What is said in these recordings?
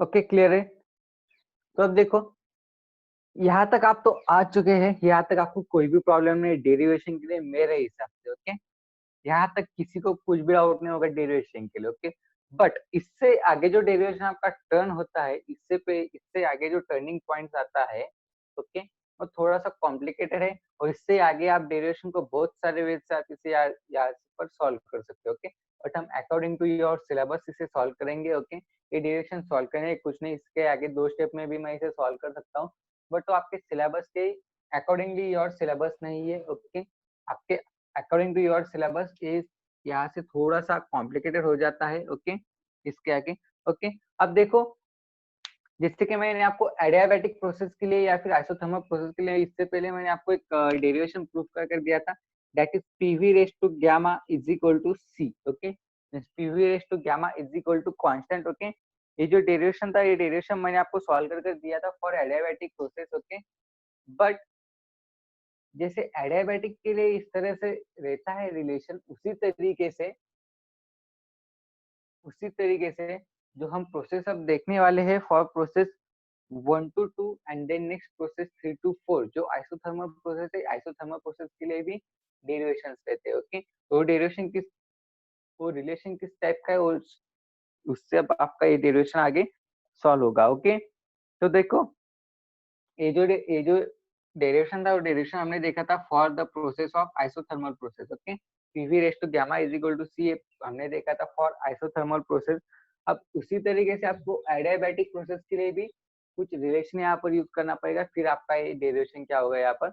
Okay, clear है। तो अब देखो, यहाँ तक आप तो आ चुके हैं, यहाँ तक आपको कोई भी प्रॉब्लम नहीं डेरिवेशन के लिए मेरे हिसाब से। ओके, यहाँ तक किसी को कुछ भी डाउट नहीं होगा डेरिवेशन के लिए। ओके, बट इससे आगे जो डेरिवेशन आपका टर्न होता है, इससे आगे जो टर्निंग पॉइंट आता है, ओके, वो थोड़ा सा कॉम्प्लिकेटेड है। और इससे आगे आप डेरिवेशन को बहुत सारे वे से आप इसे यहाँ पर सॉल्व कर सकते हो। ओके, बट हम अकॉर्डिंग टू योर सिलेबस इसे सॉल्व करेंगे। ओके, ये डेरिवेशन सॉल्व करेंगे, कुछ नहीं, इसके आगे 2 स्टेप में भी मैं इसे सॉल्व कर सकता हूँ, बट तो आपके सिलेबस के अकॉर्डिंगली योर सिलेबस नहीं है। ओके, आपके according to your syllabus is यहाँ से थोड़ा सा कॉम्प्लिकेटेड हो जाता है। ओके, इसके आगे। ओके, अब देखो, जैसे कि मैंने आपको एडियाबैटिक प्रोसेस के लिए या फिर आइसोथर्मल प्रोसेस के लिए इससे पहले मैंने आपको एक डेरिवेशन प्रूफ कर दिया था, that is PV raise to gamma is equal to C. Okay, PV raise to gamma is equal to constant. Okay, ये जो डेरिवेशन था, ये डेरिवेशन मैंने आपको सॉल्व कर दिया था for adiabatic process. Okay, but जैसे एडियाबैटिक के लिए इस तरह से रहता है रिलेशन, उसी तरीके से जो हम प्रोसेस अब देखने वाले हैं for process 1 to 2 and then next process 3 to 4, जो आइसोथर्मल प्रोसेस है, आइसोथर्मल प्रोसेस के लिए भी डेरिवेशंस रहते हैं। ओके, तो डेरिवेशन किस वो रिलेशन किस टाइप का है, उससे अब आपका ये डेरिवेशन आगे सॉल्व होगा। ओके, तो देखो, ये जो डेरिवेशन था, वो डेरिवेशन हमने देखा था for the process of isothermal process. Okay, PV raise to gamma is equal to C हमने देखा था फॉर आइसोथर्मल प्रोसेस। अब उसी तरीके से आपको एडियाबैटिक प्रोसेस के लिए भी कुछ रिलेशन यहाँ पर यूज करना पड़ेगा, फिर आपका ये डेरिवेशन क्या होगा यहाँ पर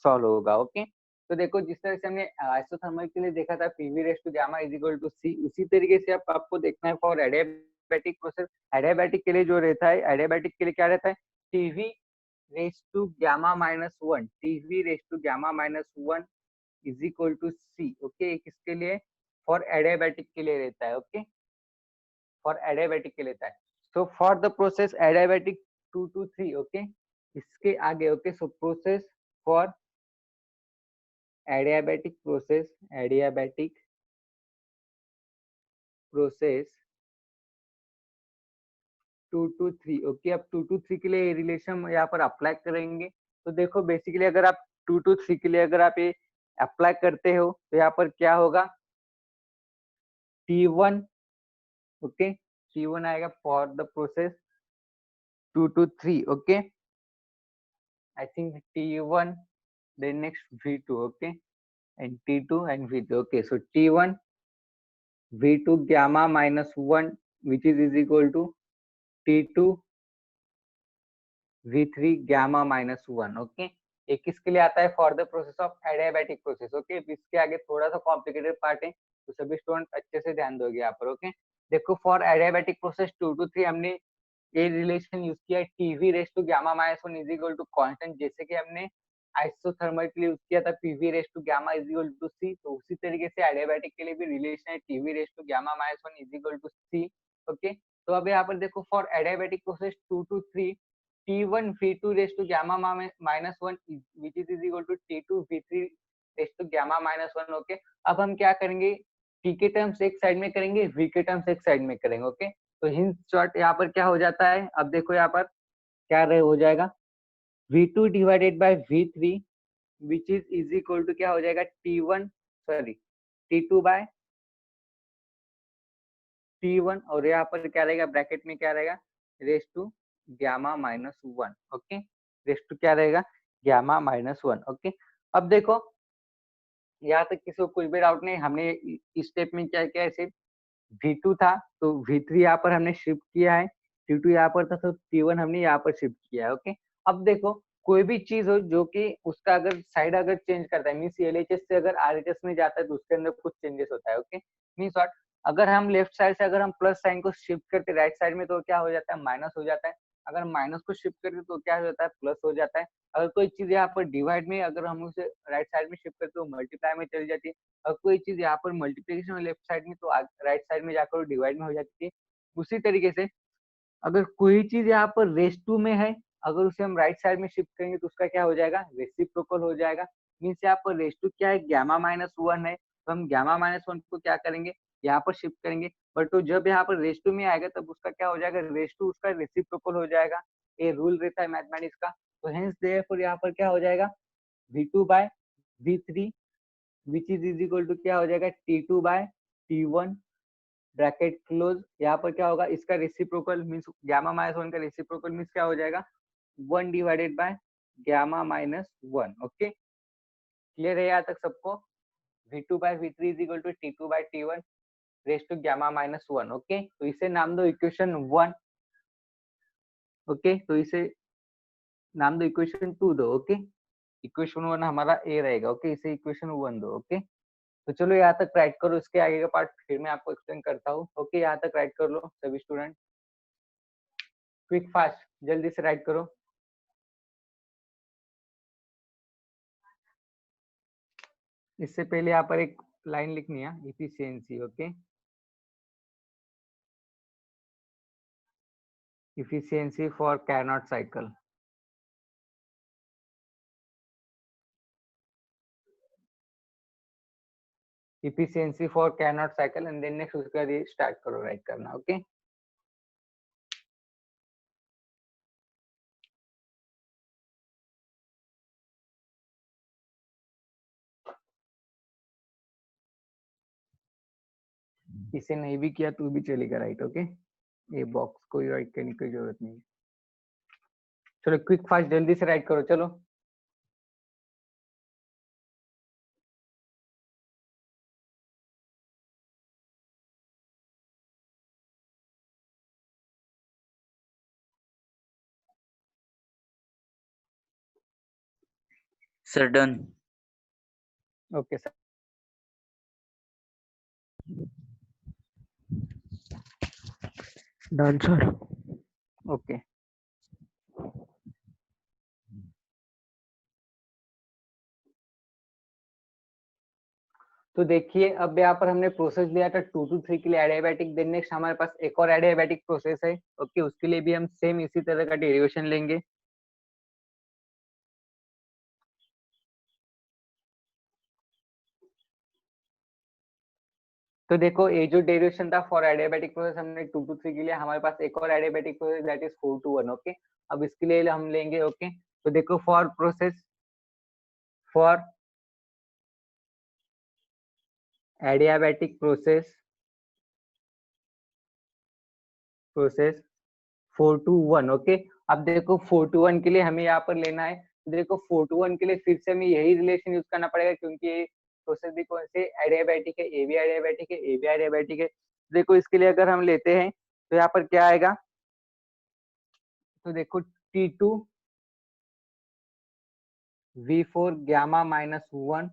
सॉल्व होगा। ओके, तो देखो, जिस तरह से हमने आइसोथर्मल के लिए देखा था PV raise to gamma is equal to C, उसी तरीके से आपको देखना है फॉर एडियाबैटिक प्रोसेस। एडियाबैटिक के लिए जो रहता है, एडियाबैटिक के लिए क्या रहता है, TV raise to gamma minus 1, TV raise to gamma minus 1 is equal to C. Okay, किसके लिए, फॉर एडियाबैटिक के लिए रहता है। ओके, फॉर एडियाबैटिक के लिए रहता है। So for the process adiabatic 2 to 3, okay, इसके आगे। Okay, so process for adiabatic process 2 to 3। Okay, अब 2 to 3 के लिए रिलेशन यहाँ पर अप्लाई करेंगे। तो देखो, बेसिकली अगर आप 2 to 3 के लिए अगर आप ये अप्लाई करते हो तो यहाँ पर क्या होगा, T1। ओके, T1 आएगा for the process 2 to 3। Okay, I think T1, then next V2। Okay, and T2 and V2। Okay, so T1 V2 gamma minus 1 which is equal to T2 V3 gamma minus 1। Okay, ये किसके लिए आता है, for the process of adiabatic process. Okay, इसके आगे थोड़ा सा complicated part है, तो सभी स्टूडेंट अच्छे से ध्यान दोगे यहाँ पर। ओके, देखो, फॉर एडियाबैटिक प्रोसेस 2 to 3 हमने ये रिलेशन यूज किया है, TV raise to gamma minus 1 is equal to constant, जैसे कि हमने आइसोथर्मल के लिए यूज किया था PV raise to gamma is equal to C, तो उसी तरीके से एडियाबैटिक के लिए भी रिलेशन है, TV raise to gamma minus 1 is equal to C. Okay, तो अब यहाँ पर देखो, for adiabatic process 2 to 3, T1 V2 raised to gamma minus 1 which is equal to T2 V3 raised to gamma minus 1। Okay, अब हम क्या करेंगे, T के टर्म्स एक साइड में करेंगे, V के टर्म्स एक साइड में करेंगे। ओके, तो हिंट शॉर्ट यहाँ पर क्या हो जाता है, अब देखो यहाँ पर क्या हो जाएगा, V2 divided by V3 which is equal to क्या हो जाएगा, T2 बाय T1, और यहाँ पर क्या रहेगा, ब्रैकेट में क्या रहेगा, raise to gamma minus 1। Okay, raise to क्या रहेगा, गामा माइनस 1। ओके, अब देखो, यहाँ तक किसी को कुछ भी डाउट नहीं, हमने इस स्टेप में क्या किया, सिर्फ V2 था तो V3 यहाँ पर हमने शिफ्ट किया है, T2 यहाँ पर था तो T1 हमने यहाँ पर शिफ्ट किया है। ओके, अब देखो, कोई भी चीज हो जो कि उसका अगर साइड अगर चेंज करता है, मीन्स LHS से अगर RHS में जाता है तो उसके अंदर कुछ चेंजेस होता है। ओके, मीन्स व्हाट, अगर हम लेफ्ट साइड से अगर हम प्लस साइन को शिफ्ट करते राइट साइड में तो क्या हो जाता है, माइनस हो जाता है। अगर माइनस को शिफ्ट करते तो क्या हो जाता है, प्लस हो जाता है। अगर कोई चीज यहाँ पर डिवाइड में अगर हम उसे राइट साइड में शिफ्ट करते तो मल्टीप्लाई में चली जाती है। और कोई चीज यहाँ पर मल्टीप्लीकेशन लेफ्ट साइड में तो राइट साइड में जाकर डिवाइड में हो जाती है। उसी तरीके से अगर कोई चीज यहाँ पर रेस टू में है, अगर उसे हम राइट साइड में शिफ्ट करेंगे तो उसका क्या हो जाएगा, रेसिप्रोकल हो जाएगा। मीन्स यहाँ पर रेस टू क्या है, गामा माइनस 1 है, तो हम गामा माइनस 1 को क्या करेंगे, यहाँ पर शिफ्ट करेंगे, बट तो जब यहाँ पर रेस टू में आएगा तब उसका क्या हो जाएगा, रेस टू उसका रेसिप्रोकल हो जाएगा। ये रूल रहता है मैथमेटिक्स का। तो हेंस देयरफॉर यहाँ पर क्या हो जाएगा, v2 by v3 which is equal to क्या हो जाएगा, t2 by t1 bracket close. यहाँ पर क्या होगा, इसका रेसिप्रोकल मीन्स गामा माइनस 1 का रेसिप्रोकल मीन्स क्या हो जाएगा, 1 divided by gamma minus 1। Okay, clear है यहाँ तक सबको। v2 by v3 is equal to t2 by t1 raise to gamma minus 1। Okay, तो इसे नाम दो इक्वेशन 1। ओके, तो इसे नाम दो इक्वेशन 2 दो। ओके, इक्वेशन 1 हमारा ए रहेगा। ओके, इसे इक्वेशन 1 दो। ओके, तो चलो यहाँ तक राइट करो, इसके आगे का पार्ट फिर मैं आपको एक्सप्लेन करता हूँ। ओके, यहाँ तक राइट कर लो सभी स्टूडेंट, क्विक फास्ट जल्दी से राइट करो। इससे पहले यहाँ पर एक लाइन लिखनी है, efficiency. Okay, efficiency for Carnot cycle. Efficiency for Carnot cycle and then next उसके बाद स्टार्ट करो राइट करना। ओके, इसे नहीं भी किया तो भी चलेगा राइट। ओके, ये बॉक्स कोई राइट करने की जरूरत नहीं है। चलो क्विक फास्ट जल्दी से राइट करो चलो। Sir done. Okay sir, done sir. Okay, तो देखिए अब यहाँ पर हमने प्रोसेस लिया था 2 to 3 के लिए एडियाबैटिक। देन नेक्स्ट हमारे पास एक और एडियाबैटिक प्रोसेस है। ओके, उसके लिए भी हम सेम इसी तरह का डेरिवेशन लेंगे। तो देखो ये जो डेरिवेशन था फॉर एडियाबैटिक प्रोसेस हमने 2 to 3 के लिए, हमारे पास एक और adiabatic process that is 4 to 1। Okay, अब इसके लिए हम लेंगे। ओके, तो देखो for process for adiabatic process 4 to 1। Okay, अब देखो 4 to 1 के लिए हमें यहाँ पर लेना है। देखो 4 to 1 के लिए फिर से हमें यही रिलेशन यूज करना पड़ेगा, क्योंकि प्रोसेस भी कौन से एडियाबैटिक है, ए भी एडियाबैटिक है, ए भी एडियाबैटिक है। देखो इसके लिए अगर हम लेते हैं तो यहाँ पर क्या आएगा, तो देखो T2 V4 gamma minus 1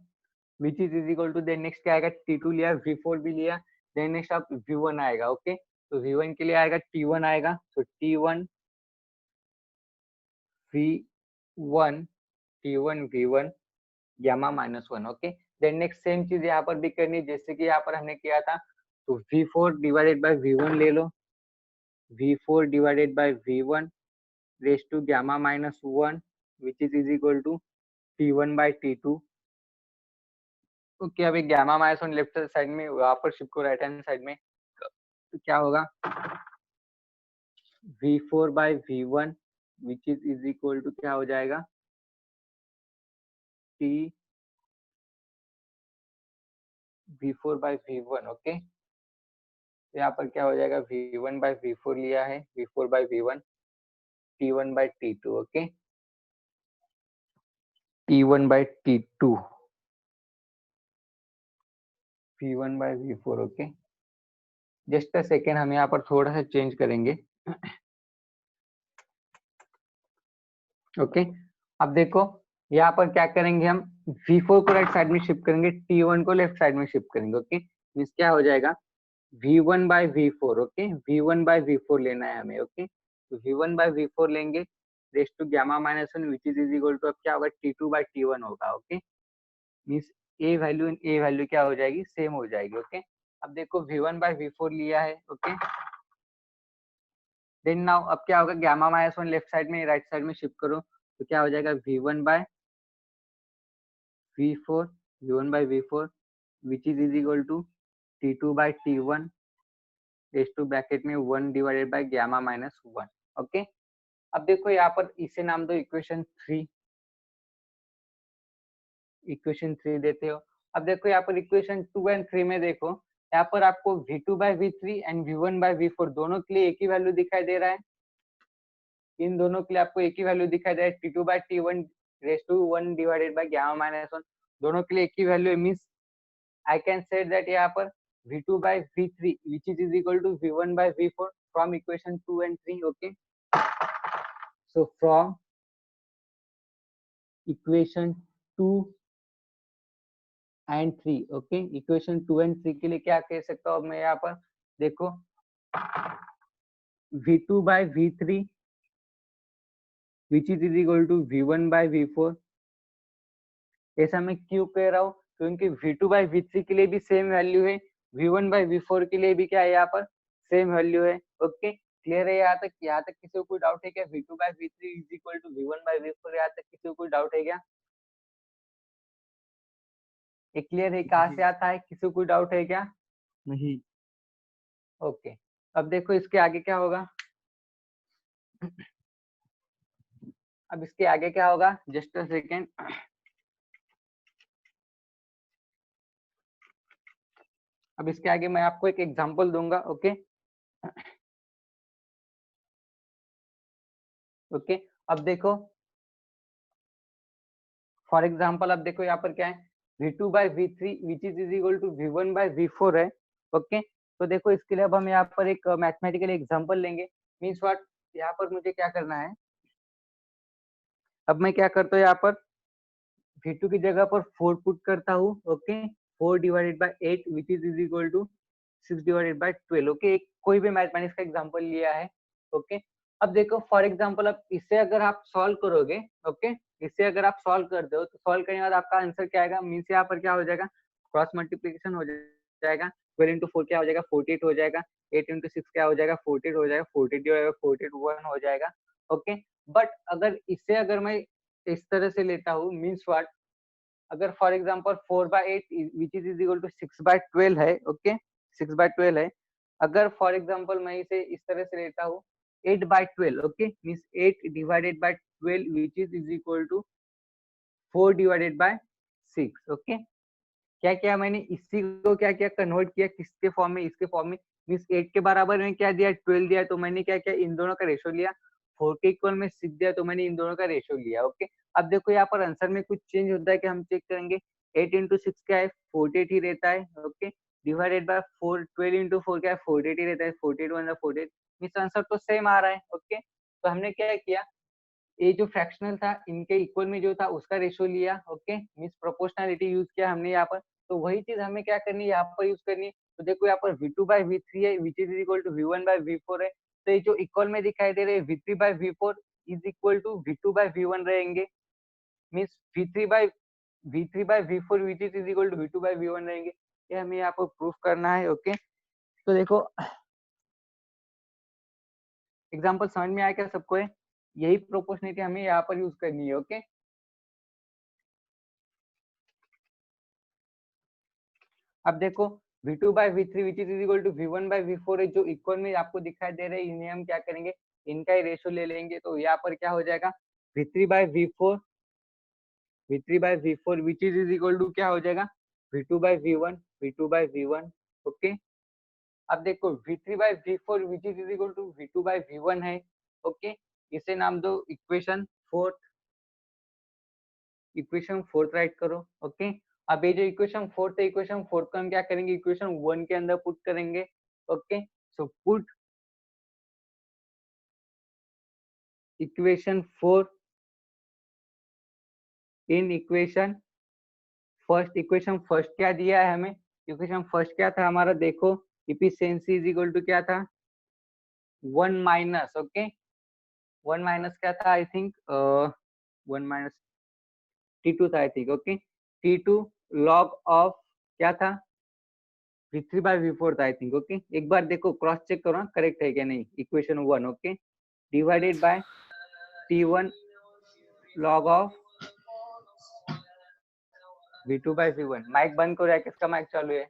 which is equal to, then next क्या आएगा, T2 लिया, V4 भी लिया, देन नेक्स्ट आप V1 आएगा। ओके, तो V1 के लिए आएगा T1 आएगा, तो T1 V1 T1 V1 gamma minus 1। Okay, then next same चीज यहाँ पर भी करनी है जैसे कि यहाँ पर हमने किया था। तो V4 डिवाइडेड बाय V1 ले लो, V4 divided by V1 raise to gamma minus 1 which is equal to T1 by T2। Okay, अभी गामा माइनस 1 लेफ्ट साइड में, वहां पर शिफ्ट को राइट हैंड साइड में, तो क्या होगा V4 by V1 which is equal to क्या हो जाएगा, T V4 by V1। Okay, यहाँ पर क्या हो जाएगा, V1 बाय V4 लिया है, V4 by V1 T1 by T2। Okay, T1 by T2 V1 by V4। Okay, just a second, हम यहाँ पर थोड़ा सा चेंज करेंगे। ओके, अब देखो यहाँ पर क्या करेंगे, हम V4 को राइट साइड में शिफ्ट करेंगे, T1 को लेफ्ट साइड में शिफ्ट करेंगे। ओके, मीन्स क्या हो जाएगा V1 by V4। Okay, V1 by V4 लेना है हमें। ओके, तो V1 बाय V4 लेंगे raise to gamma minus 1 which is equal to, अब क्या होगा T2 बाय T1 होगा। ओके, मीन्स ए वैल्यू क्या हो जाएगी, सेम हो जाएगी। ओके, अब देखो V1 बाय V4 लिया है। ओके, देन नाउ अब क्या होगा, गामा माइनस 1 लेफ्ट साइड में राइट साइड में शिफ्ट करो, तो क्या हो जाएगा V1 by V4 V1 by V4 which is equal to T2 by T1 raise to bracket में 1 divided by gamma minus 1। Okay, अब देखो यहाँ पर इसे नाम दो इक्वेशन 3, इक्वेशन 3 देते हो। अब देखो यहाँ पर इक्वेशन 2 एंड 3 में देखो, यहाँ पर आपको V2 by V3 and V1 by V4 दोनों के लिए एक ही वैल्यू दिखाई दे रहा है। इन दोनों के लिए आपको एक ही वैल्यू दिखाई दे रहा है, T2 by T1 raise to 1 divided by gamma minus 1, दोनों के लिए एक ही वैल्यू है। Means I can say that यहाँ पर V2 by V3 which is equal to V1 by V4 from equation 2 and 3. Okay, so from equation 2 and 3, okay, equation 2 and 3 के लिए क्या कह सकता हूँ मैं यहाँ पर, देखो V2 by V3 which is equal to V1 by V4। ऐसा मैं क्यों कह रहा हूँ, क्योंकि V2 by V3 के लिए भी सेम वैल्यू है, V1 by V4 के लिए भी क्या है यहाँ पर सेम वैल्यू है। ओके, क्लियर है यहाँ तक? यहाँ तक किसी को कोई डाउट है क्या? V2 by V3 is equal to V1 by V4, यहाँ तक किसी को कोई डाउट है क्या? ये क्लियर है कहाँ से आता है? किसी को कोई डाउट है क्या? नहीं। ओके, अब देखो इसके आगे क्या होगा, अब इसके आगे क्या होगा, जस्ट अ सेकेंड। अब इसके आगे मैं आपको एक एग्जांपल दूंगा। ओके ओके, अब देखो फॉर एग्जांपल, अब देखो यहाँ पर क्या है, V2 by V3 which is equal to V1 by V4 है। ओके, तो देखो इसके लिए अब हम यहाँ पर एक मैथमेटिकल एग्जांपल लेंगे। मींस व्हाट, यहाँ पर मुझे क्या करना है, अब मैं क्या करता हूँ यहाँ पर V2 की जगह पर 4 पुट करता हूँ। Okay, 4 divided by 8 which is equal to 6 divided by 12। Okay, एक कोई भी मैथमेटिक्स का एग्जांपल लिया है। ओके, अब देखो फॉर एग्जांपल, अब इसे अगर आप सॉल्व करोगे, ओके, इसे अगर आप सॉल्व करते हो तो सॉल्व करने के बाद आपका आंसर क्या आएगा, मीन्स यहाँ पर क्या हो जाएगा, क्रॉस मल्टीप्लीकेशन हो जाएगा, 12 into 4 क्या हो जाएगा, 48 हो जाएगा, 8 into 6 क्या हो जाएगा, 48 हो जाएगा, 48 डिवाइड बाय 48 1 हो जाएगा। ओके, बट अगर इसे अगर मैं इस तरह से लेता हूँ, मीन्स व्हाट, अगर for example 4 by 8 which is equal to 6 by 12 है। ओके, 6 by 12 है, अगर फॉर एग्जांपल मैं इसे इस तरह से लेता हूँ 8 by 12, okay, means 8 divided by 12 which is equal to 4 divided by 6। Okay, क्या किया मैंने, इसी को क्या किया, कन्वर्ट किया किसके फॉर्म में, इसके फॉर्म में। मींस 8 के बराबर में क्या दिया, 12 दिया, तो मैंने क्या किया, इन दोनों का रेशो लिया। 4 के इक्वल में 6 दिया, तो मैंने इन दोनों का रेशो लिया। ओके, अब देखो यहाँ पर आंसर में कुछ चेंज होता है कि हम चेक करेंगे। 8 into 6 क्या है, 48 ही रहता है। ओके, डिवाइडेड बाय 4, 12 into 4 क्या है, 48 ही रहता है। 48 1 48, मींस आंसर तो सेम आ रहा है। ओके, तो हमने क्या किया, ये जो फ्रैक्शनल था इनके इक्वल में जो था उसका रेशियो लिया। ओके, मींस प्रोपोर्शनलिटी यूज किया हमने यहाँ पर, तो वही चीज हमें क्या करनी है, यहाँ पर यूज करनी है। तो देखो यहाँ पर V2 by V3 है which is equal to V1 by V4 है, तो ये जो इक्वल में दिखाई दे रहे हैं V3 by V4 is equal to V2 by V1 रहेंगे। Means V3 by V4 which is equal to V2 by V1 रहेंगे। ये हमें यहाँ पर प्रूफ करना है। ओके, तो देखो एग्जाम्पल समझ में आया क्या सबको? है यही प्रोपोर्शनलिटी हमें यहाँ पर यूज करनी है। ओके, अब देखो V2 by V3 which is equal to V1 by V4 है, जो इक्वल में आपको दिखाई दे रहे हैं, इन्हें हम क्या करेंगे, इनका ही रेशो ले लेंगे। तो यहाँ पर क्या हो जाएगा, V3 by V4 which is equal to क्या हो जाएगा, V2 by V1। ओके, अब देखो V3 by V4 which is equal to V2 by V1 है। ओके, इसे नाम दो इक्वेशन 4, इक्वेशन 4 राइट करो। ओके, अब ये जो इक्वेशन 4 है, इक्वेशन 4 को हम क्या करेंगे, इक्वेशन 1 के अंदर पुट करेंगे। Okay, so put equation 4 in equation first. Equation first क्या दिया है हमें, इक्वेशन फर्स्ट क्या था हमारा, देखो इफिशिएंसी इज इक्वल टू क्या था, 1 माइनस। ओके, 1 माइनस क्या था, आई थिंक 1 माइनस T2 था I think. Okay, T2 log of क्या था, V3 by V4 था आई थिंक। ओके, एक बार देखो क्रॉस चेक करो करेक्ट है क्या नहीं, equation 1। Okay, divided by T1 log of V2 by V1। Mic बंद करो या किसका माइक चालू है?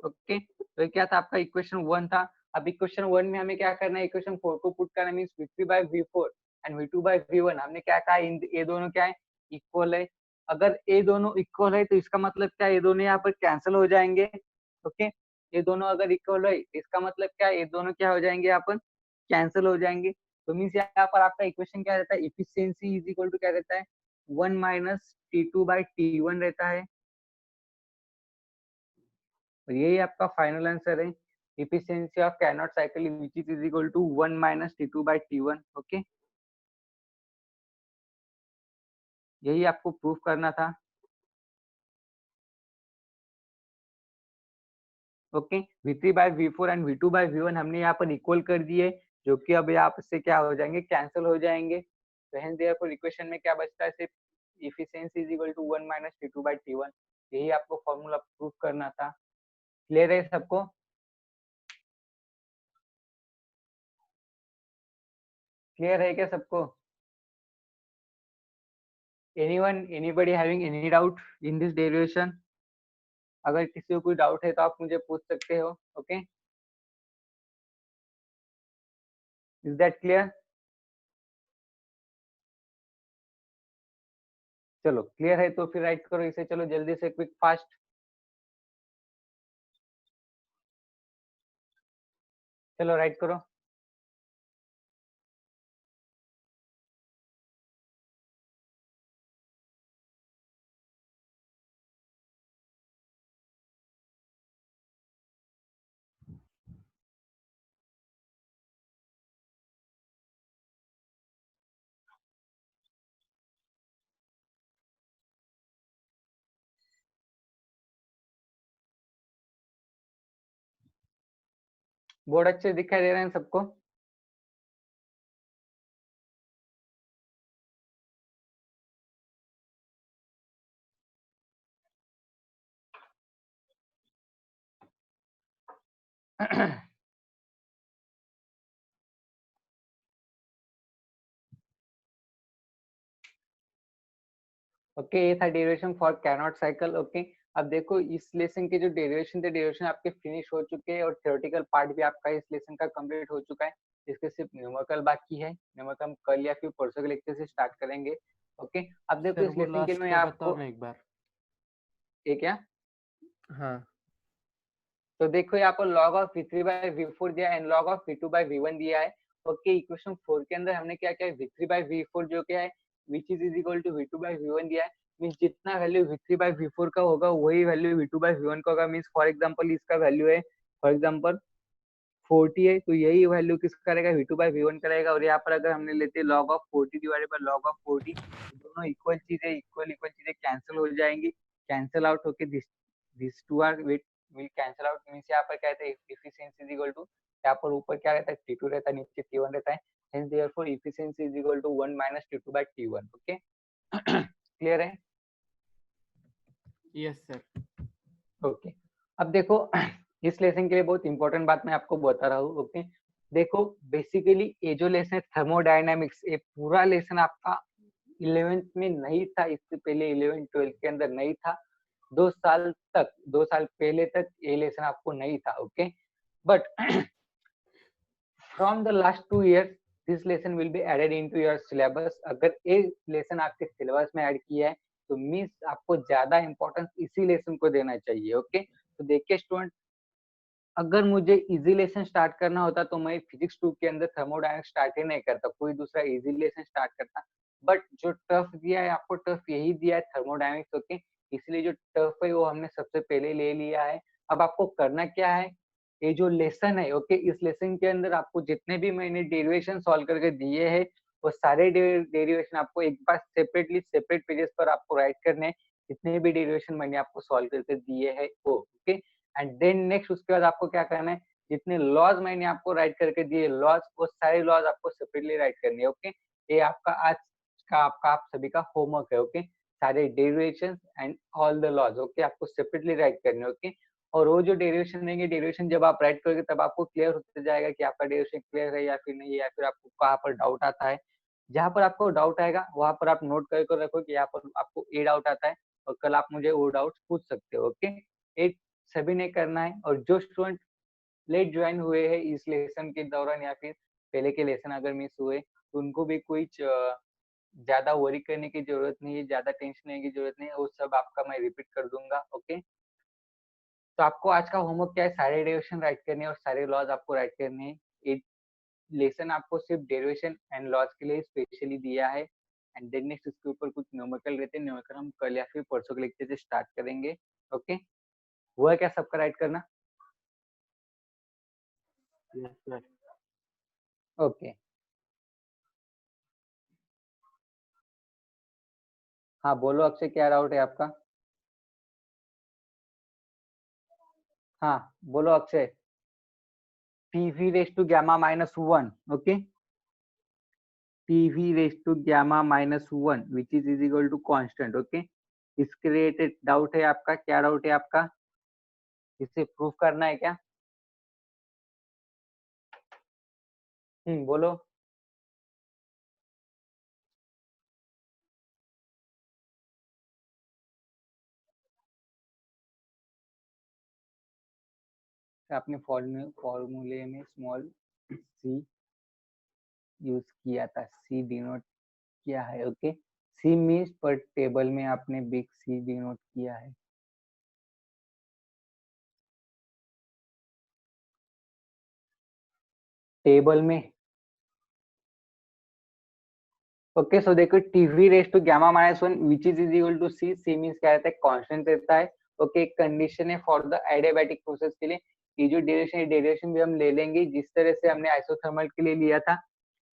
ओके, तो क्या था आपका इक्वेशन 1 था। अब इक्वेशन 1 में हमें क्या करना है, इक्वेशन 4 को पुट करना मींस V3/V4 एंड V2/V1। हमने क्या कहा, ये दोनों क्या है, इक्वल है। अगर ये दोनों इक्वल है तो इसका मतलब क्या, ये दोनों यहाँ पर कैंसिल हो जाएंगे। ओके, ये दोनों अगर इक्वल है इसका मतलब क्या, ये दोनों क्या हो जाएंगे, यहाँ पर कैंसिल हो जाएंगे। तो मीन्स यहाँ पर आपका इक्वेशन क्या रहता है, इफिशियंसी इज इक्वल टू क्या रहता है, 1 माइनस T2/T1 रहता है। और यही आपका फाइनल आंसर है, efficiency of Carnot cycle which is equal to 1 minus T2/T1। Okay, यही आपको प्रूफ करना था। ओके, V3/V4 एंड V2/V1 हमने यहाँ पर इक्वल कर दिए, जो कि अब यहाँ से क्या हो जाएंगे, कैंसिल हो जाएंगे। तो हेंस देयरफॉर इक्वेशन में क्या बचता है, सिर्फ efficiency is equal to 1 minus T2/T1। यही आपको फॉर्मूला प्रूफ करना था। क्लियर है सबको? क्लियर है क्या सबको? anybody having any doubt in this derivation? अगर किसी को कोई डाउट है तो आप मुझे पूछ सकते हो। Okay, is that clear? चलो क्लियर है तो फिर राइट करो इसे, चलो जल्दी से, क्विक फास्ट। चलो राइट करो। बोर्ड अच्छे दिखाई दे रहे हैं सबको? ओके, ये था derivation for cannot cycle. Okay, अब देखो इस लेसन के जो डेरिवेशन थे, डेरिवेशन आपके फिनिश हो चुके हैं और थ्योरेटिकल पार्ट भी आपका इस लेसन का कंप्लीट हो चुका है। इसके सिर्फ न्यूमेरिकल बाकी है। न्यूमेरिकल हम कल या फिर परसों के लेक्चर से स्टार्ट करेंगे। ओके, अब देखो इस लेसन के लिए मैं आपको एक बार ये क्या, हाँ तो देखो यहाँ पर log ऑफ V3/V4 दिया एंड log ऑफ V2/V1 दिया है। ओके, इक्वेशन 4 के अंदर हमने क्या किया है, V3/V4 जो क्या है which is equal to V2/V1 दिया है। मीन्स जितना वैल्यू V3/V4 का होगा वही वैल्यू V2/V1 का होगा। मीन्स फॉर एग्जांपल इसका वैल्यू है फॉर एग्जांपल 40 है, तो यही वैल्यू किसका रहेगा, V2/V1 का रहेगा। और यहाँ पर अगर हमने लेते हैं log of 40 divided by log of 40, दोनों इक्वल चीजें, इक्वल चीजें कैंसिल हो जाएंगी। कैंसिल आउट होके this two are will cancel out. Means यहाँ पर क्या रहता है, एफिशिएंसी इज इक्वल टू, यहाँ पर ऊपर क्या रहता है, T2 रहता है, नीचे T1 रहता है। Hence therefore efficiency is equal to 1 minus T2/T1। Okay, clear है? Yes sir. ओके, अब देखो इस लेसन के लिए बहुत इंपॉर्टेंट बात मैं आपको बता रहा हूँ। ओके, देखो बेसिकली ये जो लेसन है थर्मोडायनामिक्स, ये पूरा लेसन आपका 11th में नहीं था, इससे पहले 11 12 के अंदर नहीं था। 2 साल तक, 2 साल पहले तक ये लेसन आपको नहीं था। Okay, but from the last 2 years this lesson will be added into your syllabus. अगर ये लेसन आपके सिलेबस में ऐड किया है तो मीन्स आपको ज्यादा इंपॉर्टेंस इसी लेसन को देना चाहिए। ओके, तो देखिए स्टूडेंट, अगर मुझे इजी लेसन स्टार्ट करना होता तो मैं फिजिक्स 2 के अंदर थर्मोडायनामिक्स स्टार्ट ही नहीं करता, कोई दूसरा इजी लेसन स्टार्ट करता। बट जो टफ दिया है आपको, टफ यही दिया है थर्मोडायनामिक्स। ओके, इसलिए जो टफ है वो हमने सबसे पहले ले लिया है। अब आपको करना क्या है, ये जो लेसन है, ओके, इस लेसन के अंदर आपको जितने भी मैंने डेरिवेशन सॉल्व करके दिए हैं वो सारे डेरिवेशन आपको एक बार सेपरेटली सेपरेट पेजेस पर आपको राइट करने हैं, जितने भी डेरिवेशन मैंने आपको सॉल्व करके दिए हैं वो। ओके, एंड देन नेक्स्ट उसके बाद आपको क्या करना है, जितने लॉज मैंने आपको राइट करके दिए लॉज, वो सारे लॉज आपको सेपरेटली राइट करने हैं। ओके, ये आपका आज का आपका आप सभी का होमवर्क है। ओके, सारे derivation and all the laws, okay, आपको सेपरेटली राइट करने। ओके, और वो जो डेरिवेशन देंगे, डेरिवेशन जब आप राइट करोगे तब आपको क्लियर होता जाएगा कि आपका डेरिवेशन क्लियर है या फिर नहीं, या फिर आपको कहाँ पर डाउट आता है। जहाँ पर आपको डाउट आएगा वहां पर आप नोट करके रखो कि यहाँ पर आपको ये डाउट आता है, और कल आप मुझे वो डाउट पूछ सकते हो। ओके, सभी ने करना है। और जो स्टूडेंट लेट ज्वाइन हुए हैं इस लेसन के दौरान या फिर पहले के लेसन अगर मिस हुए तो उनको भी कोई ज्यादा वरी करने की जरूरत नहीं है, ज्यादा टेंशन लेने की जरूरत नहीं है, वो सब आपका मैं रिपीट कर दूंगा। ओके, तो आपको आज का होमवर्क क्या है, सारे डेरिवेशन राइट करने और सारे लॉज आपको राइट करने हैं। एक लेसन आपको सिर्फ डेरिवेशन एंड लॉज के लिए स्पेशली दिया है। एंड देन नेक्स्ट इसके ऊपर कुछ न्यूमेरिकल रहते हैं, न्यूमेरिकल हम कल या फिर परसों के लेक्चर से स्टार्ट करेंगे। ओके, हुआ क्या सबका राइट करना? Yes sir. ओके, हाँ बोलो अक्षय, क्या डाउट है आपका? हाँ बोलो Akshay. PV raised to gamma minus 1, okay? PV raised to gamma minus 1 which is equal to constant, okay? इसके रिलेटेड डाउट है आपका? क्या डाउट है आपका? इसे प्रूफ करना है क्या? बोलो। आपने फॉर्मूले में स्मॉल सी यूज किया था, सी डिनोट किया है। ओके, सी मीन्स पर टेबल में आपने बिग सी डिनोट किया है। टेबल में ओके, सो देखो TV raise to gamma minus 1 which is equal to C, C means क्या रहता है, कांस्टेंट रहता है। ओके, एक कंडीशन है फॉर द एडियाबैटिक प्रोसेस के लिए। ये जो डेरिवेशन है, डेरिवेशन भी हम ले लेंगे जिस तरह से हमने आइसोथर्मल के लिए लिया था,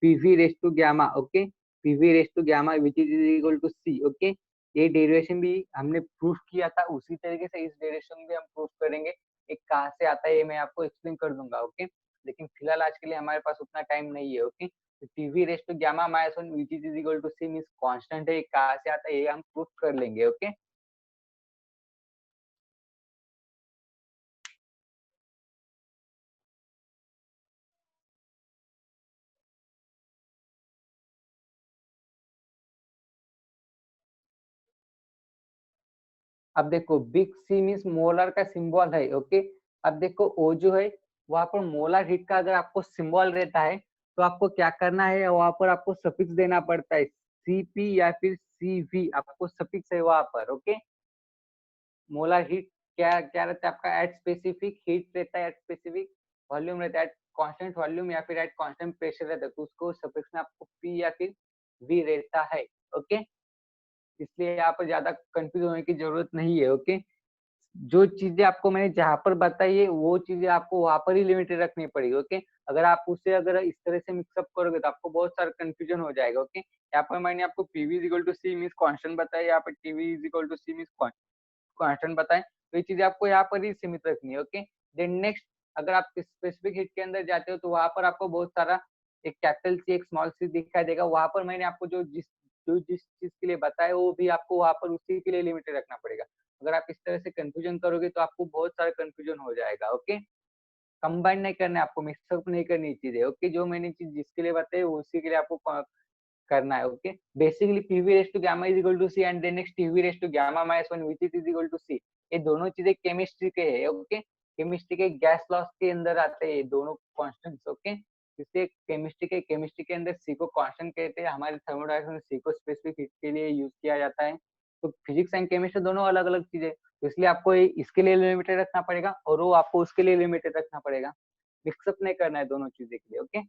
PV raise to gamma. Okay, PV raise to gamma which is equal to C. Okay, ये डेरिवेशन भी हमने प्रूफ किया था, उसी तरीके से इस डेरिवेशन भी हम प्रूफ करेंगे। एक कहाँ से आता है ये मैं आपको एक्सप्लेन कर दूंगा। ओके, लेकिन फिलहाल आज के लिए हमारे पास उतना टाइम नहीं है। Okay, TV raise to gamma minus 1 which is equal to C means constant है, कहाँ से आता है ये हम प्रूफ कर लेंगे। ओके, अब देखो बिग सी मींस मोलर का सिंबल है। ओके, अब देखो ओ जो है वहां पर मोलर हीट का अगर आपको सिंबल रहता है तो आपको क्या करना है, वहां पर आपको सफिक्स देना पड़ता है, सीपी या फिर सीवी, आपको सफिक्स है वहां पर। ओके, मोलर हीट क्या क्या रहता है आपका, एट स्पेसिफिक हीट रहता है, एट स्पेसिफिक वॉल्यूम रहता है, एट कांस्टेंट वॉल्यूम या फिर एट कांस्टेंट प्रेशर रहता है, तो उसको सफिक्स में आपको पी या फिर वी रहता है। ओके, इसलिए यहाँ पर ज्यादा कंफ्यूज होने की जरूरत नहीं है। ओके, जो चीजें आपको मैंने जहां पर बताई है वो चीजें आपको वहां पर ही लिमिटेड रखनी पड़ेगी। ओके, अगर आप उसे अगर इस तरह से मिक्सअप करोगे तो आपको बहुत सारा कंफ्यूजन हो जाएगा। ओके, यहाँ पर मैंने आपको PV is equal to C means constant बताया, यहाँ पर TV is equal to C means constant बताएं, तो ये चीजें आपको यहाँ पर ही सीमित रखनी है। ओके, देन नेक्स्ट अगर आप स्पेसिफिक हिट के अंदर जाते हो तो वहां पर आपको बहुत सारा एक कैपिटल सी एक स्मॉल सी दिखाई देगा, वहां पर मैंने आपको जिस चीज के लिए बताया वो भी आपको वहां पर उसी के लिए लिमिटेड रखना पड़ेगा। अगर आप इस तरह से कंफ्यूजन करोगे तो आपको बहुत सारा कंफ्यूजन हो जाएगा। ओके, कंबाइन नहीं करना है आपको, मिक्सअप नहीं करनी चीजें। ओके, जो मैंने चीज जिसके लिए बताई उसी के लिए आपको करना है। Okay, basically PV raise to gamma is equal to C and then next TV raise to gamma minus 1 which is equal to C. ये दोनों चीजें केमिस्ट्री के है। ओके, केमिस्ट्री के गैस लॉस के अंदर आते हैं दोनों कांस्टेंट्स। ओके, इसलिए केमिस्ट्री के अंदर सी को कांस्टेंट कहते हैं, हमारे थर्मोडायनामिक्स में सी को स्पेसिफिक हीट के लिए यूज किया जाता है। तो फिजिक्स एंड केमिस्ट्री दोनों अलग अलग चीजें, तो इसलिए आपको इसके लिए लिमिटेड रखना पड़ेगा और वो आपको उसके लिए लिमिटेड रखना पड़ेगा, मिक्सअप नहीं करना है दोनों चीजें के लिए। ओके,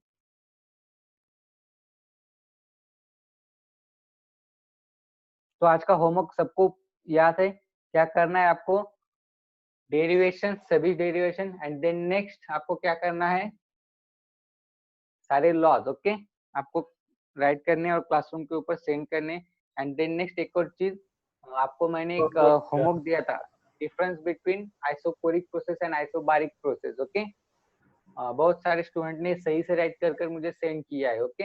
तो आज का होमवर्क सबको याद है, क्या करना है आपको, डेरिवेशन, सभी डेरिवेशन, एंड देन नेक्स्ट आपको क्या करना है, सारे लॉज। ओके, आपको राइट करने और क्लासरूम के ऊपर सेंड करने। एंड देन नेक्स्ट एक और चीज, आपको मैंने एक होमवर्क दिया था, difference between isochoric process and isobaric process. Okay, बहुत सारे स्टूडेंट ने सही से राइट कर मुझे सेंड किया है। ओके,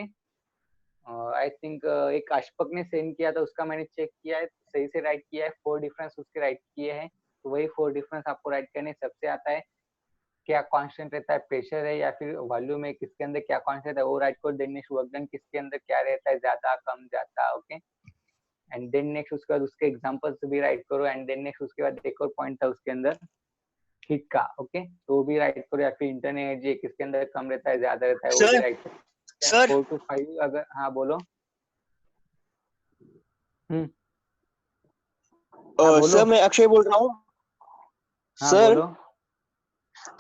आई थिंक एक अशफक ने सेंड किया था, उसका मैंने चेक किया है, सही से राइट किया है, 4 डिफरेंस उसके राइट किए हैं, तो वही 4 डिफरेंस आपको राइट करने सबसे आता है। क्या कांस्टेंट रहता है, प्रेशर है या फिर वॉल्यूम है, किसके अंदर क्या कांस्टेंट है वो राइट करो। देन नेक्स्ट वर्क डन किसके अंदर क्या रहता है, ज्यादा कम ज्यादा। ओके, एंड देन नेक्स्ट उसके बाद उसके एग्जांपल्स भी राइट करो। एंड देन नेक्स्ट उसके बाद एक और पॉइंट था उसके अंदर, हीट का, ओके, तो भी राइट करो, या फिर इंटरनल एनर्जी किसके अंदर कम रहता है ज्यादा रहता है वो भी सर राइट करो। सर 4 to 5 अगर, हाँ बोलो। हम्म। हाँ बोलो। सर मैं अक्षय बोल रहा हूँ। हाँ सर बोलो।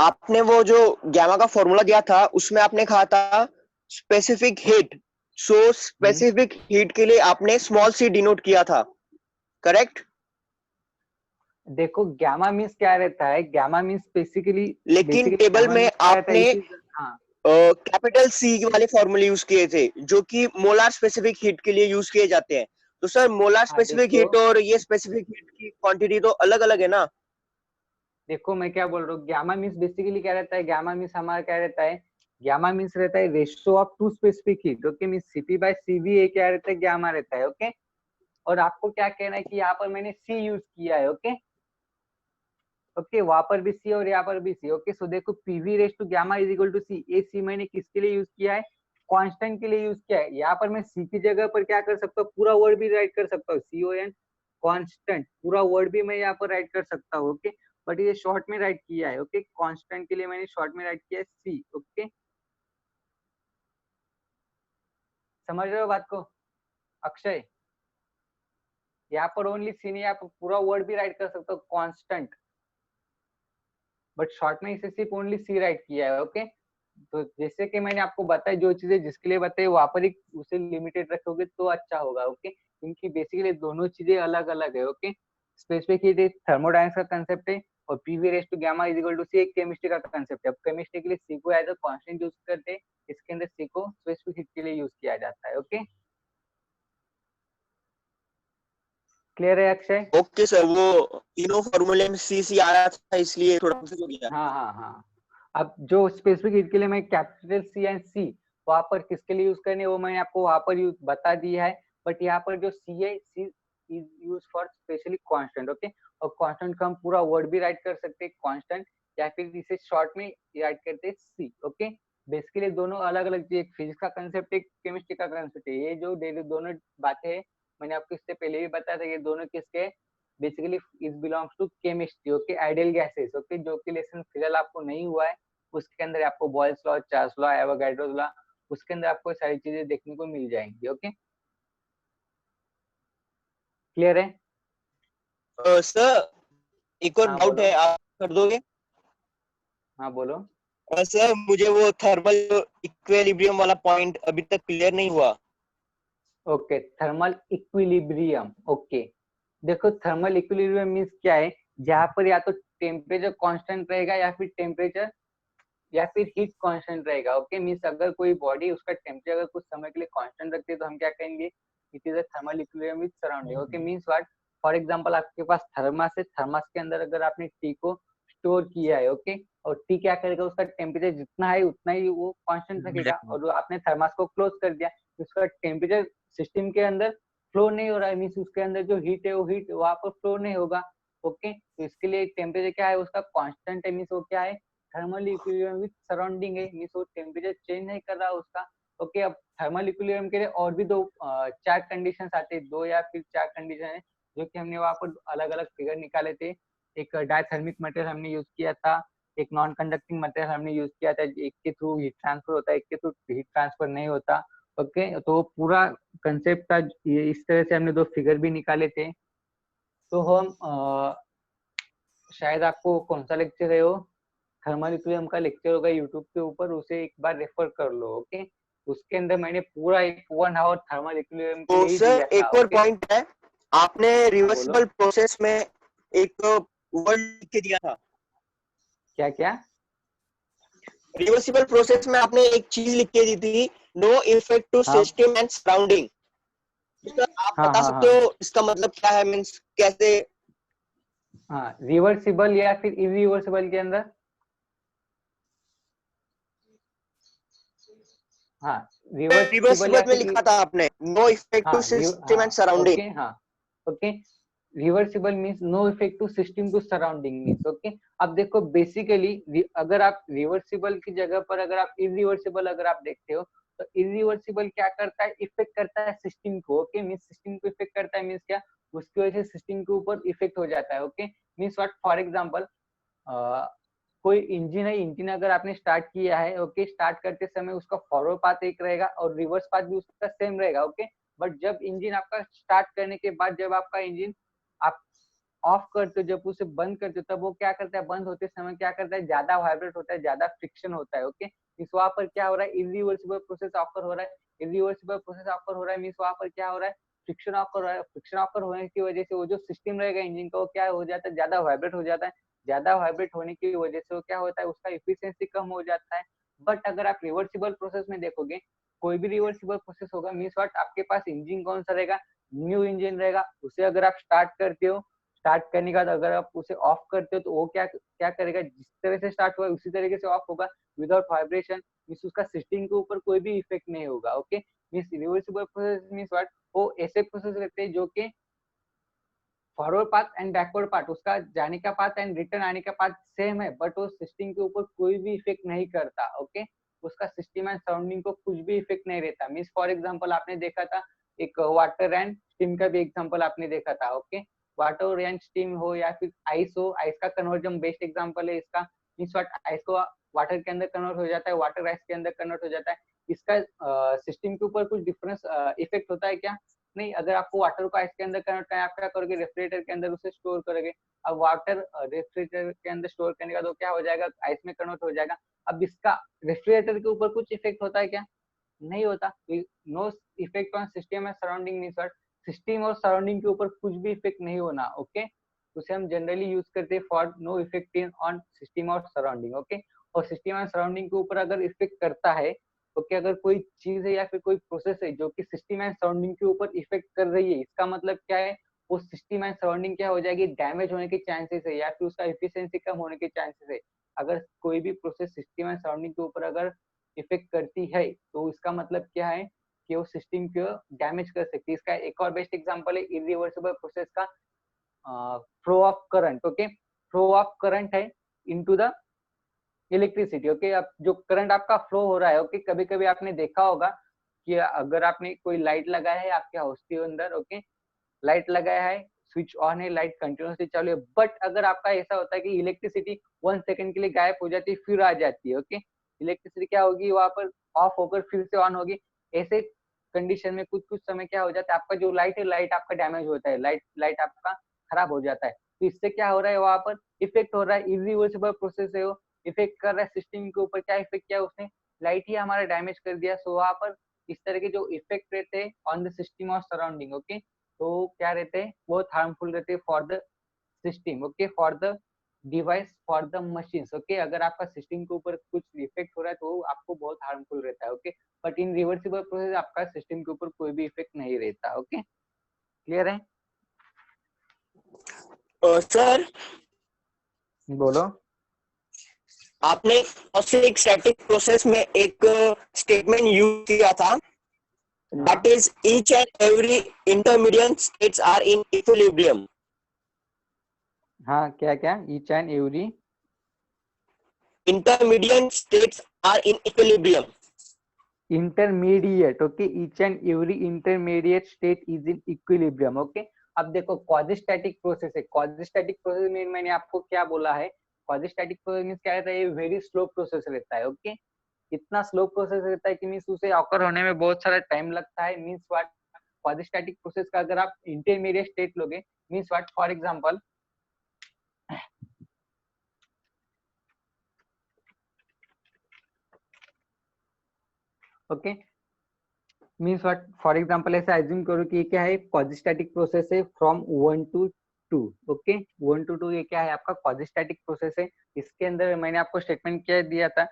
आपने वो जो गैमा का फॉर्मूला दिया था उसमें आपने कहा था स्पेसिफिक हीट, सो हम्म। स्पेसिफिक हीट के लिए आपने स्मॉल सी डिनोट किया था, करेक्ट? देखो गैमा मीन्स क्या रहता है, गैमा मीन्स बेसिकली, लेकिन टेबल गैमा में मीन्स क्या रहता है, आपने इट इज, हाँ। कैपिटल सी वाले फॉर्मूले यूज किए थे जो कि मोलार स्पेसिफिक हीट के लिए यूज किए जाते हैं। तो सर मोलार हाँ स्पेसिफिक देखो, हीट और ये स्पेसिफिक हीट की क्वांटिटी तो अलग अलग है ना? देखो मैं क्या बोल रहा हूँ, गैमा मीन्स बेसिकली क्या रहता है, गैमा मीन्स हमारा क्या रहता है, गैमा मीन्स रहता है ratio of two specific heat, okay, means CP by CV ए क्या रहता है, गैमा रहता है, ओके। और आपको क्या कहना है कि यहाँ पर मैंने सी यूज किया है, ओके, ओके, वहां पर भी सी और यहाँ पर भी सी, ओके। सो देखो PV raise to gamma is equal to C, ए सी मैंने किसके लिए यूज किया है, कांस्टेंट के लिए यूज किया है। यहाँ पर मैं सी की जगह पर क्या कर सकता हूँ, पूरा वर्ड भी राइट कर सकता हूँ, सी ओ एन कांस्टेंट, पूरा वर्ड भी मैं यहाँ पर राइट कर सकता हूँ, ओके। बट ये शॉर्ट में राइट किया है, ओके, कांस्टेंट के लिए मैंने शॉर्ट में राइट किया है सी, ओके। समझ रहे हो बात को अक्षय? यहाँ पर ओनली सी नहीं, यहाँ पर पूरा वर्ड भी राइट कर सकता हूँ कांस्टेंट, बट शॉर्ट में इसे सिर्फ ओनली सी राइट किया है, ओके। तो जैसे कि मैंने आपको बताया, जो चीजें जिसके लिए बताई वहां पर ही उसे लिमिटेड रखोगे तो अच्छा होगा, ओके, क्योंकि बेसिकली दोनों चीजें अलग अलग है, ओके। स्पेसिफिक हीट थर्मोडाइनमिक्स का कंसेप्ट है, और PV raise to gamma is equal to C एक केमिस्ट्री का कंसेप्ट है। अब केमिस्ट्री के लिए सी को एज अ कांस्टेंट यूज करते हैं, इसके अंदर सी को स्पेसिफिक हीट के लिए यूज किया जाता है, ओके। क्लियर है अक्षय? ओके सर, वो तीनों फॉर्मूले में सी सी आ रहा था इसलिए थोड़ा कंफ्यूज हो गया। हाँ हाँ हाँ। अब जो स्पेसिफिक हीट के लिए मैं कैपिटल सी एंड सी वहां पर किसके लिए यूज करने, वो मैंने आपको वहां पर यूज बता दिया है। बट यहाँ पर जो सी है, C is use for specially constant, okay. और कांस्टेंट का हम पूरा वर्ड भी राइट कर सकते हैं कांस्टेंट, या फिर इसे शॉर्ट में राइट करते हैं सी, ओके। बेसिकली दोनों अलग अलग चीज, एक फिजिक्स का कंसेप्ट, एक केमिस्ट्री का कंसेप्ट है। ये जो दोनों बातें हैं, मैंने आपको इससे पहले भी बताया था, ये दोनों किसके basically is belongs to chemistry, okay, ideal gases, okay, जो कि लेसन फिलहाल आपको नहीं हुआ है। उसके अंदर आपको Boyle's law, Charles law, Avogadro's law, उसके अंदर आपको सारी चीजें देखने को मिल जाएंगी, ओके। क्लियर है? सर एक और हाँ डाउट बोलो। है, आप कर दोगे? हाँ बोलो। सर मुझे वो थर्मल इक्विलिब्रियम वाला पॉइंट अभी तक क्लियर नहीं हुआ। Okay, thermal equilibrium, okay. देखो थर्मल इक्विलिब्रियम मीन्स क्या है, जहाँ पर या तो टेम्परेचर कांस्टेंट रहेगा, या फिर टेम्परेचर या फिर हीट कांस्टेंट रहेगा, ओके। मीन्स अगर कोई बॉडी उसका टेम्परेचर अगर कुछ समय के लिए कांस्टेंट रखती है तो हम क्या कहेंगे, it is a thermal equilibrium with surrounding, okay. Means what, for example आपके पास थर्मस है, थर्मस के अंदर अगर आपने टी को स्टोर किया है, ओके, और टी क्या करेगा, उसका टेम्परेचर जितना है उतना ही वो कांस्टेंट रखेगा, और आपने थर्मस को क्लोज कर दिया, उसका टेम्परेचर सिस्टम के अंदर फ्लो नहीं हो रहा है, मीन्स उसके अंदर जो हीट है वो हीट वहां पर फ्लो नहीं होगा, ओके। तो इसके लिए टेम्परेचर क्या है, उसका कांस्टेंट है, मीन्स वो क्या है, थर्मल इक्विलिब्रियम विद सराउंडिंग है, मींस वो टेम्परेचर चेंज नहीं कर रहा उसका, ओके। अब थर्मल इक्विलिब्रियम के लिए और भी दो चार कंडीशंस आते हैं, दो या फिर चार कंडीशन है, जो कि हमने वहां पर अलग अलग फिगर निकाले थे। एक डायथर्मिक मटेरियल हमने यूज किया था, एक नॉन कंडक्टिंग मटेरियल हमने यूज किया था, एक के थ्रू हीट ट्रांसफर होता है, एक के थ्रू हीट ट्रांसफर नहीं होता, ओके। तो पूरा कंसेप्ट था, ये इस तरह से हमने दो फिगर भी निकाले थे। तो हम शायद आपको कौन सा लेक्चर है वो, थर्मल इक्विलिब्रियम का लेक्चर होगा यूट्यूब के ऊपर, उसे एक बार रेफर कर लो, ओके। उसके अंदर मैंने पूरा एक 1 आवर थर्मल इक्विलिब्रियम के तो लिए ही सर दिया था, एक और ओके। पॉइंट है, आपने हाँ बोलो। रिवर्सिबल प्रोसेस में एक वर्ड लिख के दिया था। क्या क्या? रिवर्सिबल प्रोसेस में आपने एक चीज लिख के दी थी, नो इफेक्ट टू हाँ सिस्टम एंड सराउंडिंग। सर आप हाँ बता हाँ सकते हाँ हो इसका मतलब क्या है, मीन्स कैसे? हाँ, रिवर्सिबल या फिर इरिवर्सिबल के अंदर, हाँ, रिवर्सिबल रिवर्सिबल या में फिर लिखा था आपने no effect to system and हाँ सराउंडिंग। ओके, हाँ okay. Reversible means no effect to system to surrounding means, okay. अब देखो बेसिकली अगर आप रिवर्सिबल की जगह पर अगर आप इरिवर्सिबल अगर आप देखते हो, तो इरिवर्सिबल क्या करता है, इफेक्ट करता है सिस्टम को, ओके। मीन्स सिस्टम को इफेक्ट करता है, मीन्स क्या, उसकी वजह से सिस्टम के ऊपर इफेक्ट हो जाता है, okay. Means what, for example कोई इंजन है, इंजन अगर आपने स्टार्ट किया है, ओके, स्टार्ट करते समय उसका फॉरवर्ड पाथ एक रहेगा और रिवर्स पाथ भी उसका सेम रहेगा, ओके। बट जब इंजन आपका स्टार्ट करने के बाद जब आपका इंजन आप ऑफ करते हो, जब उसे बंद करते हो, तब वो क्या करता है, बंद होते समय क्या करता है, ज्यादा वाइब्रेट होता है, ज्यादा फ्रिक्शन होता है, ओके। इस वहां पर क्या हो रहा है, इरिवर्सिबल प्रोसेस ऑकर हो रहा है। इरिवर्सिबल प्रोसेस ऑकर हो रहा है मीन्स वहां पर क्या हो रहा है, फ्रिक्शन ऑकर हो रहा है। फ्रिक्शन ऑकर होने की वजह से वो जो सिस्टम रहेगा इंजन का, वो क्या हो जाता है, ज्यादा वाइब्रेट हो जाता है। ज्यादा वाइब्रेट होने की वजह से वो क्या होता है, उसका इफिशियंसी कम हो जाता है। बट अगर आप रिवर्सिबल प्रोसेस में देखोगे, कोई भी रिवर्सिबल प्रोसेस होगा मीन्स व्हाट, आपके पास इंजन कौन सा रहेगा, न्यू इंजन रहेगा। उसे अगर आप स्टार्ट करते हो, स्टार्ट करने के बाद अगर आप उसे ऑफ करते हो, तो वो क्या क्या करेगा, जिस तरह से स्टार्ट हुआ उसी तरीके से ऑफ होगा, विदाउट वाइब्रेशन। मीन्स उसका सिस्टम के ऊपर कोई भी इफेक्ट नहीं होगा, okay. Means reversible process means what, वो ऐसे प्रोसेस रहते हैं जो कि forward path and backward path, उसका जाने का पाथ एंड रिटर्न आने का पाथ सेम है, बट वो सिस्टम के ऊपर कोई भी इफेक्ट नहीं करता, ओके। उसका सिस्टम एंड सराउंडिंग को कुछ भी इफेक्ट नहीं रहता। मीन्स फॉर एग्जांपल आपने देखा था एक वाटर एंड स्टीम का भी एग्जांपल आपने देखा था, ओके। वाटर एंड स्टीम हो या फिर आइस हो, आइस का कन्वर्जन बेस्ट एग्जांपल है इसका। मीन्स व्हाट, आइस को वाटर के अंदर कन्वर्ट हो जाता है, वाटर आइस के अंदर कन्वर्ट हो जाता है। इसका सिस्टम के ऊपर कुछ डिफरेंस इफेक्ट होता है क्या, नहीं। अगर आपको वाटर को आइस के अंदर कन्वर्ट करना है, आप क्या करोगे, रेफ्रिजरेटर के अंदर उसे स्टोर करोगे। अब वाटर रेफ्रिजरेटर के अंदर स्टोर करने का तो क्या हो जाएगा, आइस में कन्वर्ट हो जाएगा। अब इसका रेफ्रिजरेटर के ऊपर कुछ इफेक्ट होता है क्या, नहीं होता। No effect on system and surrounding means what, system और सराउंडिंग के ऊपर कुछ भी इफेक्ट नहीं होना, ओके। उसे हम जनरली यूज करते हैं for no effect in on system और सराउंडिंग, ओके। और सिस्टम एंड सराउंडिंग के ऊपर अगर इफेक्ट करता है, ओके, अगर कोई चीज है या फिर कोई प्रोसेस है जो कि सिस्टम एंड सराउंडिंग के ऊपर इफेक्ट कर रही है, इसका मतलब क्या है, वो सिस्टम एंड सराउंडिंग क्या हो जाएगी, डैमेज होने के चांसेस है या फिर उसका एफिशिएंसी कम होने के चांसेस है। अगर कोई भी प्रोसेस सिस्टम एंड सराउंडिंग के ऊपर अगर इफेक्ट करती है, तो इसका मतलब क्या है कि वो सिस्टम को डैमेज कर सकती है। इसका एक और बेस्ट एग्जांपल है इरिवर्सिबल प्रोसेस का flow of current, okay. Flow of current है इनटू द इलेक्ट्रिसिटी, ओके। अब जो करंट आपका फ्लो हो रहा है, ओके, कभी कभी आपने देखा होगा कि अगर आपने कोई लाइट लगाया है आपके हाउस के अंदर, ओके, लाइट लगाया है, स्विच ऑन है, लाइट कंटिन्यूसली चालू है, बट अगर आपका ऐसा होता है कि इलेक्ट्रिसिटी 1 सेकंड के लिए गायब हो जाती है फिर आ जाती है, ओके। इलेक्ट्रिसिटी क्या होगी, वहां पर ऑफ होकर फिर से ऑन होगी। ऐसे कंडीशन में कुछ कुछ समय क्या हो जाता है, आपका जो लाइट है, लाइट आपका डैमेज होता है, लाइट लाइट आपका खराब हो जाता है। तो इससे क्या हो रहा है, वहां पर इफेक्ट हो रहा है, इरिवर्सिबल प्रोसेस है वो, इफेक्ट कर रहा है सिस्टम के ऊपर। क्या इफेक्ट किया उसने, लाइट ही हमारा डैमेज कर दिया। सो वहां पर इस तरह के जो इफेक्ट रहते हैं ऑन द सिस्टम और सराउंडिंग, ओके, तो क्या रहते हैं, बहुत हार्मफुल रहते हैं for the system, okay, for the device, for the machines, okay. अगर आपका सिस्टम के ऊपर कुछ इफेक्ट हो रहा है तो आपको बहुत हार्मफुल रहता है, okay. But in reversible process आपका सिस्टम के ऊपर कोई भी इफेक्ट नहीं रहता, ओके। क्लियर है, सर बोलो। आपने एक स्टैटिक प्रोसेस में एक स्टेटमेंट यूज किया था, that is each and every intermediate states are in equilibrium. हाँ, क्या क्या, each and every Intermediate states are in equilibrium. Intermediate, okay, each and every intermediate state is in equilibrium, okay. अब देखो क्वाड्रिस्टैटिक process है, क्वाड्रिस्टैटिक process में मैंने आपको क्या बोला है, क्वाड्रिस्टैटिक प्रोसेस मींस क्या रहता है, ये वेरी स्लो प्रोसेस रहता है, ओके। इतना स्लो प्रोसेस रहता है कि मींस उसे ऑकर होने में बहुत सारा टाइम लगता है। मींस व्हाट, क्वाड्रिस्टैटिक प्रोसेस का अगर आप इंटरमीडिएट स्टेट लोगे, means what, for example okay, means what, for example ऐसे अज्यूम करो कि ये क्या है, क्वाड्रिस्टैटिक प्रोसेस है फ्रॉम 1 to 2, ओके। 1 to 2 ये क्या है, आपका क्वाड्रिस्टैटिक प्रोसेस है। इसके अंदर मैंने आपको स्टेटमेंट क्या दिया था,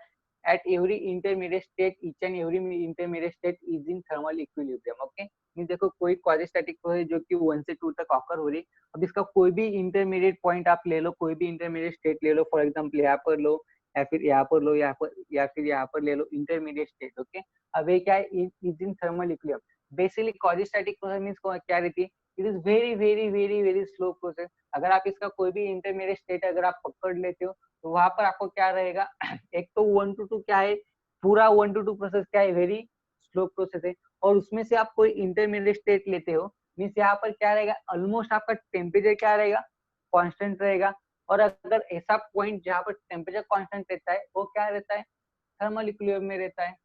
at every intermediate state each and every intermediate state is in thermal equilibrium, okay. Means देखो कोई क्वाड्रिस्टैटिक प्रोसेस जो कि 1 से 2 तक ऑकर हो रही है। अब इसका कोई भी इंटरमीडिएट पॉइंट आप ले लो, कोई भी इंटरमीडिएट स्टेट ले लो, फॉर एग्जांपल यहाँ पर लो या फिर यहाँ पर लो, यहाँ पर या फिर यहाँ पर ले लो इंटरमीडिएट स्टेट, ओके। अब ये क्या है, is in thermal equilibrium. Basically quasistatic process means क्या रहती है, it is very very very very slow process. अगर आप इसका कोई भी इंटरमीडिएट स्टेट अगर आप पकड़ लेते हो, तो वहां पर आपको क्या रहेगा, एक तो 1 to 2 क्या है, पूरा 1 to 2 प्रोसेस क्या है, वेरी स्लो प्रोसेस है। और उसमें से आप कोई इंटरमीडिएट स्टेट लेते हो, मीन्स यहाँ पर क्या रहेगा, ऑलमोस्ट आपका टेम्परेचर क्या रहेगा, कांस्टेंट रहेगा। और अगर ऐसा पॉइंट जहाँ पर टेम्परेचर कांस्टेंट रहता है वो क्या रहता है, थर्मल इक्विलिब्रियम में रहता है।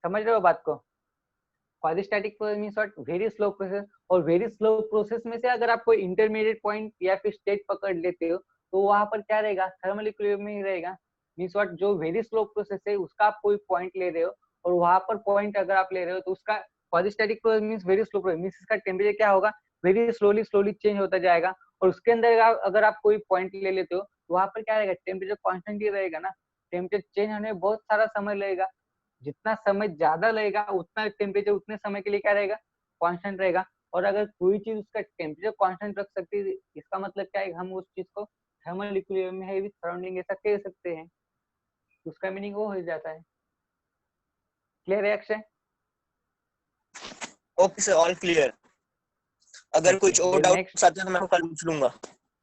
समझ रहे हो बात को? Quadratic process means what, very slow process. और वेरी स्लो प्रोसेस में से अगर आप कोई इंटरमीडिएट पॉइंट या फिर स्टेट पकड़ लेते हो तो वहां पर क्या रहेगा, थर्मल इक्विलिब्रियम में ही रहेगा। मींस व्हाट, जो वेरी स्लो प्रोसेस है उसका आप कोई पॉइंट ले रहे हो और वहां पर पॉइंट अगर आप ले रहे हो तो उसका quadratic process means very slow process means इसका टेम्परेचर क्या होगा, वेरी स्लोली स्लोली चेंज होता जाएगा। और उसके अंदर अगर आप कोई पॉइंट ले लेते हो तो वहां पर क्या रहेगा, टेम्परेचर कॉन्स्टेंट ही रहेगा ना। टेम्परेचर चेंज होने में बहुत सारा समय लगेगा, जितना समय ज्यादा लगेगा उतना टेम्परेचर उतने समय के लिए क्या रहेगा, कांस्टेंट रहेगा। और अगर कोई चीज उसका टेम्परेचर कांस्टेंट रख सकती है इसका मतलब क्या है, हम उस चीज को थर्मल इक्विलिब्रियम में है विद सराउंडिंग ऐसा कह सकते हैं। उसका मीनिंग वो हो जाता है। क्लियर है Akshay? Okay sir, all clear. अगर Okay, कुछ और फिर डाउट नेक्स्ट। आते हैं तो मैं कल पूछ लूंगा।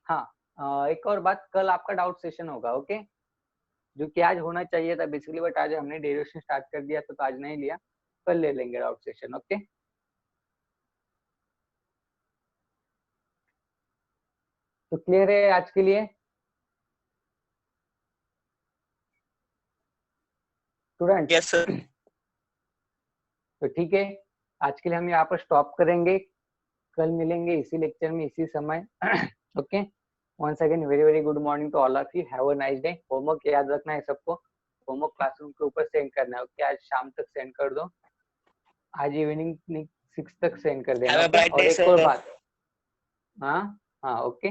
हाँ, एक और बात, कल आपका डाउट सेशन होगा, ओके, जो कि आज होना चाहिए था बेसिकली, बट आज हमने डेरिवेशन स्टार्ट कर दिया तो आज नहीं लिया, कल ले लेंगे डाउट सेशन। ओके, तो क्लियर है आज के लिए स्टूडेंट? Yes sir. तो ठीक है, आज के लिए हम यहाँ पर स्टॉप करेंगे, कल मिलेंगे इसी लेक्चर में इसी समय। Okay, once again very very good morning to all of you, have a nice day. Homework याद रखना है सबको, होमवर्क क्लासरूम के ऊपर सेंड करना है। ओके, आज शाम तक सेंड कर दो, आज इवनिंग 6 तक सेंड कर देना। हैव अ ओके, ब्राइट और डे एक और सर। बात, हाँ हाँ ओके,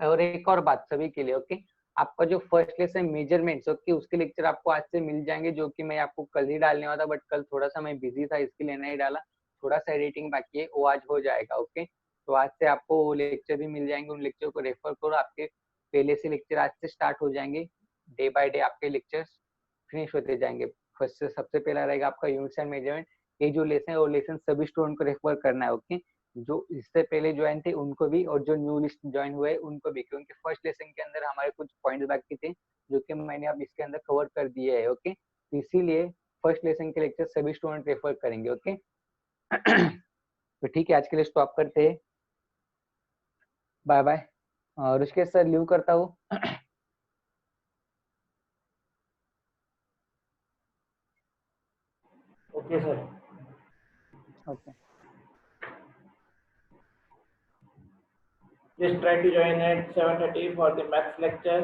और एक और बात सभी के लिए, ओके, आपका जो फर्स्ट लेसन मेजरमेंट्स, ओके, उसके लेक्चर आपको आज से मिल जाएंगे, जो कि मैं आपको कल ही डालने वाला था, बट कल थोड़ा सा मैं बिजी था इसके लिए नहीं डाला, थोड़ा सा एडिटिंग बाकी है, वो आज हो जाएगा। ओके, तो आज से आपको वो लेक्चर भी मिल जाएंगे, उन लेक्चर को रेफर करो, आपके पहले से लेक्चर आज से स्टार्ट हो जाएंगे, डे बाय डे आपके लेक्चर्स फिनिश होते जाएंगे। फर्स्ट से सबसे पहला रहेगा आपका यूनिट्स एंड मेजरमेंट, ये जो लेसन है वो लेसन सभी स्टूडेंट को रेफर करना है। ओके, जो इससे पहले ज्वाइन थे उनको भी और जो न्यू लिस्ट ज्वाइन हुए उनको भी, क्योंकि फर्स्ट लेसन के अंदर हमारे कुछ पॉइंट्स बाकी थे जो कि मैंने अब इसके अंदर कवर कर दिए है। ओके, तो इसीलिए फर्स्ट लेसन के लेक्चर सभी स्टूडेंट रेफर करेंगे। ओके, तो ठीक है, आज के लिए स्टॉप करते हैं, bye bye. Rishikesh sir leave करता हूँ। Okay, sir. Okay, Just try to join at 7:30 for the maths lecture.